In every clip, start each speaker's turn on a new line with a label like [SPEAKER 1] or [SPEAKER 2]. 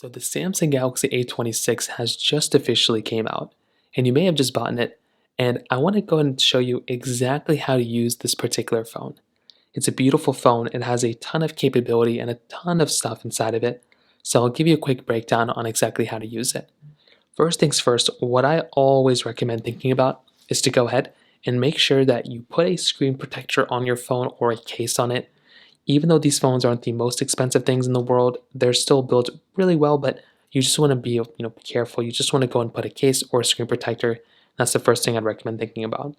[SPEAKER 1] So the Samsung Galaxy A26 has just officially came out, and you may have just bought it, and I want to go and show you exactly how to use this particular phone. It's a beautiful phone, it has a ton of capability and a ton of stuff inside of it, so I'll give you a quick breakdown on exactly how to use it. First things first, what I always recommend thinking about is to go ahead and make sure that you put a screen protector on your phone or a case on it. Even though these phones aren't the most expensive things in the world, they're still built really well, but you just want to be, careful. You just want to go and put a case or a screen protector. That's the first thing I'd recommend thinking about.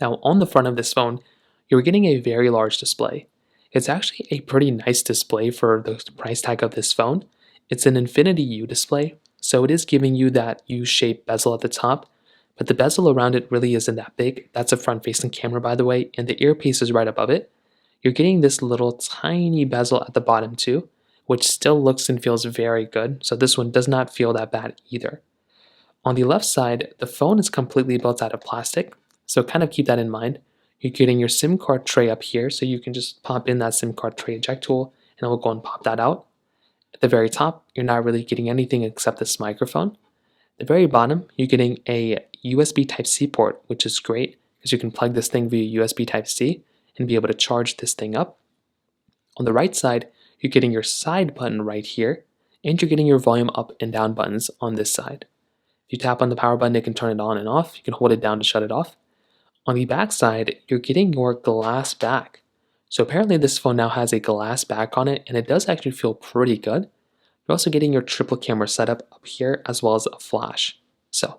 [SPEAKER 1] Now, on the front of this phone, you're getting a very large display. It's actually a pretty nice display for the price tag of this phone. It's an Infinity U display, so it is giving you that U-shaped bezel at the top, but the bezel around it really isn't that big. That's a front-facing camera, by the way, and the earpiece is right above it. You're getting this little tiny bezel at the bottom too, which still looks and feels very good, so this one does not feel that bad either. On the left side, the phone is completely built out of plastic, so kind of keep that in mind. You're getting your SIM card tray up here, so you can just pop in that SIM card tray eject tool, and it will go and pop that out. At the very top, you're not really getting anything except this microphone. At the very bottom, you're getting a USB Type-C port, which is great, because you can plug this thing via USB Type-C and be able to charge this thing up. On the right side, you're getting your side button right here, and you're getting your volume up and down buttons on this side. If you tap on the power button, it can turn it on and off. You can hold it down to shut it off. On the back side, you're getting your glass back. So apparently this phone now has a glass back on it, and it does actually feel pretty good. You're also getting your triple camera setup up here, as well as a flash. So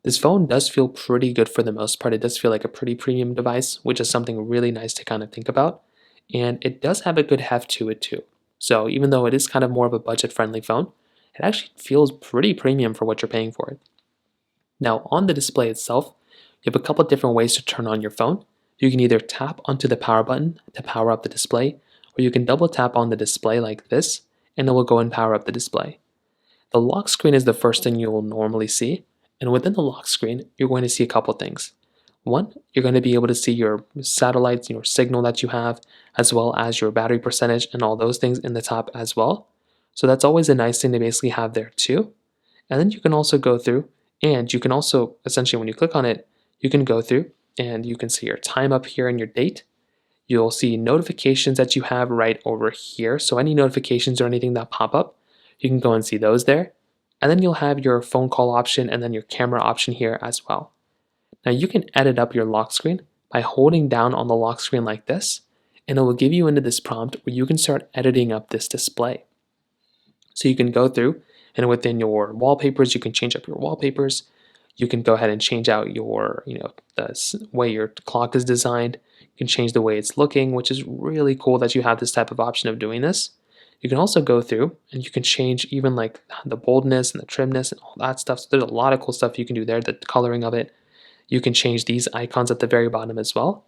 [SPEAKER 1] this phone does feel pretty good for the most part. It does feel like a pretty premium device, which is something really nice to kind of think about. And it does have a good heft to it too. So even though it is kind of more of a budget-friendly phone, it actually feels pretty premium for what you're paying for it. Now on the display itself, you have a couple different ways to turn on your phone. You can either tap onto the power button to power up the display, or you can double tap on the display like this, and it will go and power up the display. The lock screen is the first thing you will normally see, and within the lock screen, you're going to see a couple things. One, you're going to be able to see your satellites, your signal that you have, as well as your battery percentage and all those things in the top as well. So that's always a nice thing to basically have there too. And then you can also go through, and you can also, essentially when you click on it, you can go through and you can see your time up here and your date. You'll see notifications that you have right over here. So any notifications or anything that pop up, you can go and see those there. And then you'll have your phone call option and then your camera option here as well. Now you can edit up your lock screen by holding down on the lock screen like this, and it will give you into this prompt where you can start editing up this display. So you can go through, and within your wallpapers, you can change up your wallpapers. You can go ahead and change out your, the way your clock is designed. You can change the way it's looking, which is really cool that you have this type of option of doing this. You can also go through and you can change even like the boldness and the trimness and all that stuff. So there's a lot of cool stuff you can do there, the coloring of it. You can change these icons at the very bottom as well.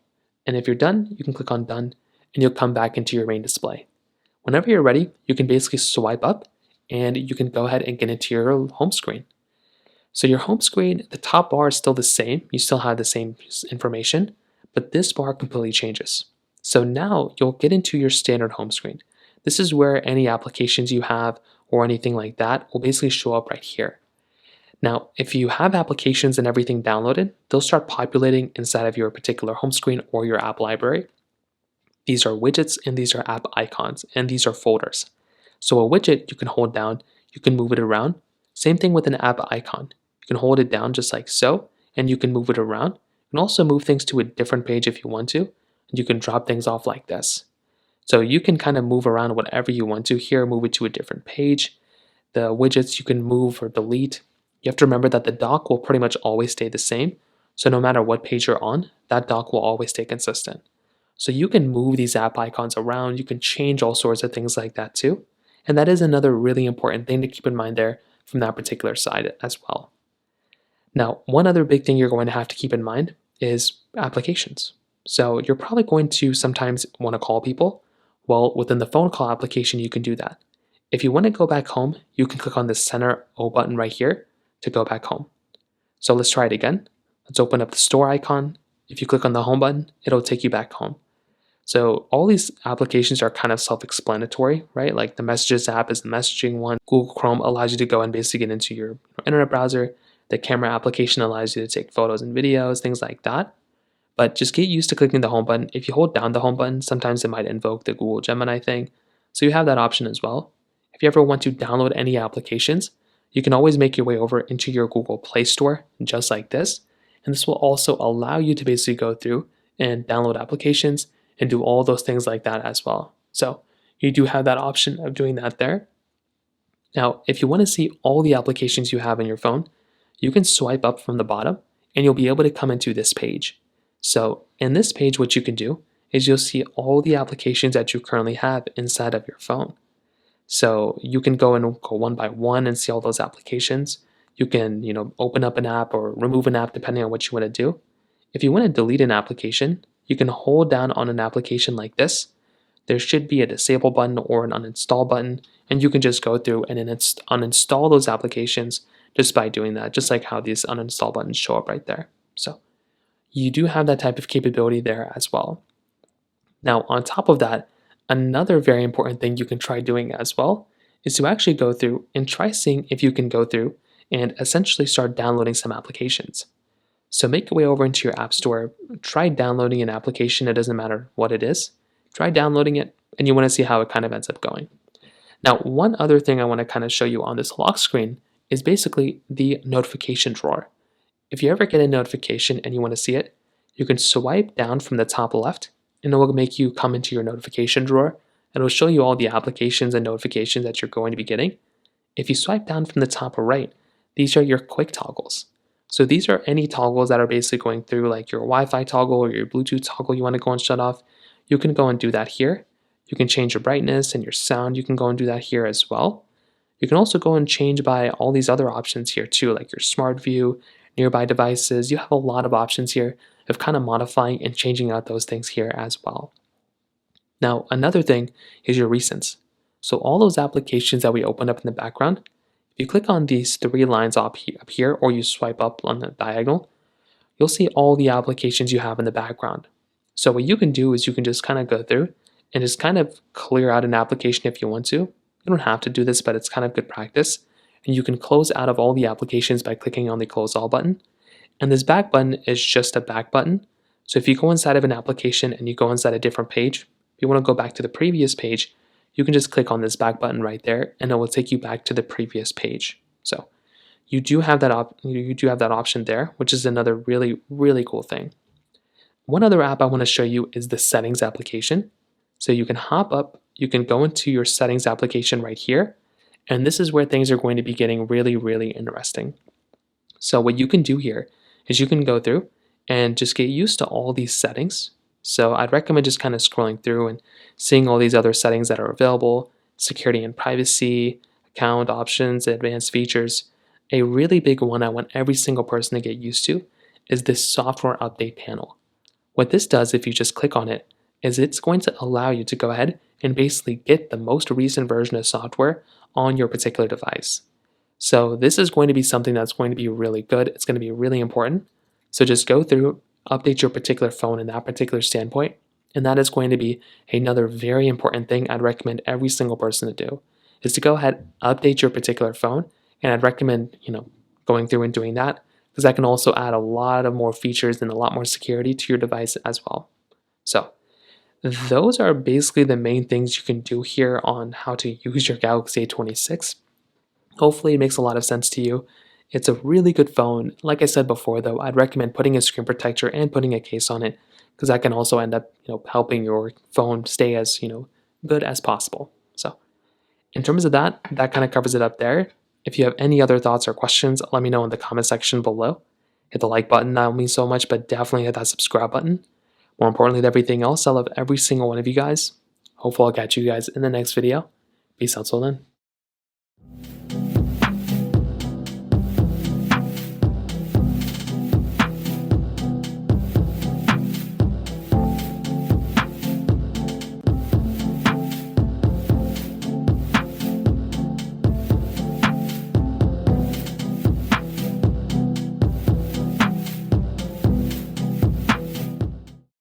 [SPEAKER 1] And if you're done, you can click on done and you'll come back into your main display. Whenever you're ready, you can basically swipe up and you can go ahead and get into your home screen. So your home screen, the top bar is still the same. You still have the same information, but this bar completely changes. So now you'll get into your standard home screen. This is where any applications you have or anything like that will basically show up right here. Now, if you have applications and everything downloaded, they'll start populating inside of your particular home screen or your app library. These are widgets and these are app icons and these are folders. So a widget you can hold down, you can move it around. Same thing with an app icon. You can hold it down just like so, and you can move it around. You can also move things to a different page if you want to, and you can drop things off like this. So you can kind of move around whatever you want to here, move it to a different page. The widgets you can move or delete. You have to remember that the dock will pretty much always stay the same. So no matter what page you're on, that dock will always stay consistent. So you can move these app icons around. You can change all sorts of things like that too. And that is another really important thing to keep in mind there from that particular side as well. Now, one other big thing you're going to have to keep in mind is applications. So you're probably going to sometimes want to call people. Well, within the phone call application, you can do that. If you want to go back home, you can click on the center O button right here to go back home. So let's try it again. Let's open up the store icon. If you click on the home button, it'll take you back home. So all these applications are kind of self-explanatory, right? Like the Messages app is the messaging one. Google Chrome allows you to go and basically get into your internet browser. The camera application allows you to take photos and videos, things like that. But just get used to clicking the home button. If you hold down the home button, sometimes it might invoke the Google Gemini thing. So you have that option as well. If you ever want to download any applications, you can always make your way over into your Google Play Store, just like this. And this will also allow you to basically go through and download applications and do all those things like that as well. So you do have that option of doing that there. Now, if you want to see all the applications you have in your phone, you can swipe up from the bottom and you'll be able to come into this page. So in this page, what you can do is you'll see all the applications that you currently have inside of your phone. So you can go and go one by one and see all those applications. You can, open up an app or remove an app depending on what you want to do. If you want to delete an application, you can hold down on an application like this. There should be a disable button or an uninstall button, and you can just go through and uninstall those applications just by doing that, just like how these uninstall buttons show up right there. So you do have that type of capability there as well. Now, on top of that, another very important thing you can try doing as well is to actually go through and try seeing if you can go through and essentially start downloading some applications. So make your way over into your app store, try downloading an application, it doesn't matter what it is. Try downloading it, and you want to see how it kind of ends up going. Now, one other thing I want to kind of show you on this lock screen is basically the notification drawer. If you ever get a notification and you want to see it, you can swipe down from the top left, and it will make you come into your notification drawer, and it will show you all the applications and notifications that you're going to be getting. If you swipe down from the top right, these are your quick toggles. So these are any toggles that are basically going through, like your Wi-Fi toggle or your Bluetooth toggle you want to go and shut off. You can go and do that here. You can change your brightness and your sound. You can go and do that here as well. You can also go and change by all these other options here too, like your smart view, nearby devices. You have a lot of options here of kind of modifying and changing out those things here as well. Now, another thing is your recents. So all those applications that we opened up in the background, if you click on these three lines up here, or you swipe up on the diagonal, you'll see all the applications you have in the background. So what you can do is you can just kind of go through and just kind of clear out an application if you want to. You don't have to do this, but it's kind of good practice. And you can close out of all the applications by clicking on the close all button. And this back button is just a back button. So if you go inside of an application and you go inside a different page, if you want to go back to the previous page, you can just click on this back button right there and it will take you back to the previous page. So you do have that option there, which is another really, really cool thing. One other app I want to show you is the settings application. So you can hop up, you can go into your settings application right here, and this is where things are going to be getting really, really interesting. So what you can do here is you can go through and just get used to all these settings. So I'd recommend just kind of scrolling through and seeing all these other settings that are available, security and privacy, account options, advanced features. A really big one I want every single person to get used to is this software update panel. What this does, if you just click on it, is it's going to allow you to go ahead and basically get the most recent version of software on your particular device. So this is going to be something that's going to be really good. It's going to be really important. So just go through, update your particular phone in that particular standpoint, and that is going to be another very important thing I'd recommend every single person to do, is to go ahead, update your particular phone, and I'd recommend, going through and doing that, because that can also add a lot of more features and a lot more security to your device as well. So those are basically the main things you can do here on how to use your Galaxy A26. Hopefully it makes a lot of sense to you. It's a really good phone. Like I said before though, I'd recommend putting a screen protector and putting a case on it, because that can also end up helping your phone stay as good as possible. So in terms of that kind of covers it up there. If you have any other thoughts or questions, let me know in the comment section below. Hit the like button, that will mean so much, but definitely hit that subscribe button. More importantly than everything else, I love every single one of you guys. Hopefully I'll catch you guys in the next video. Peace out till then.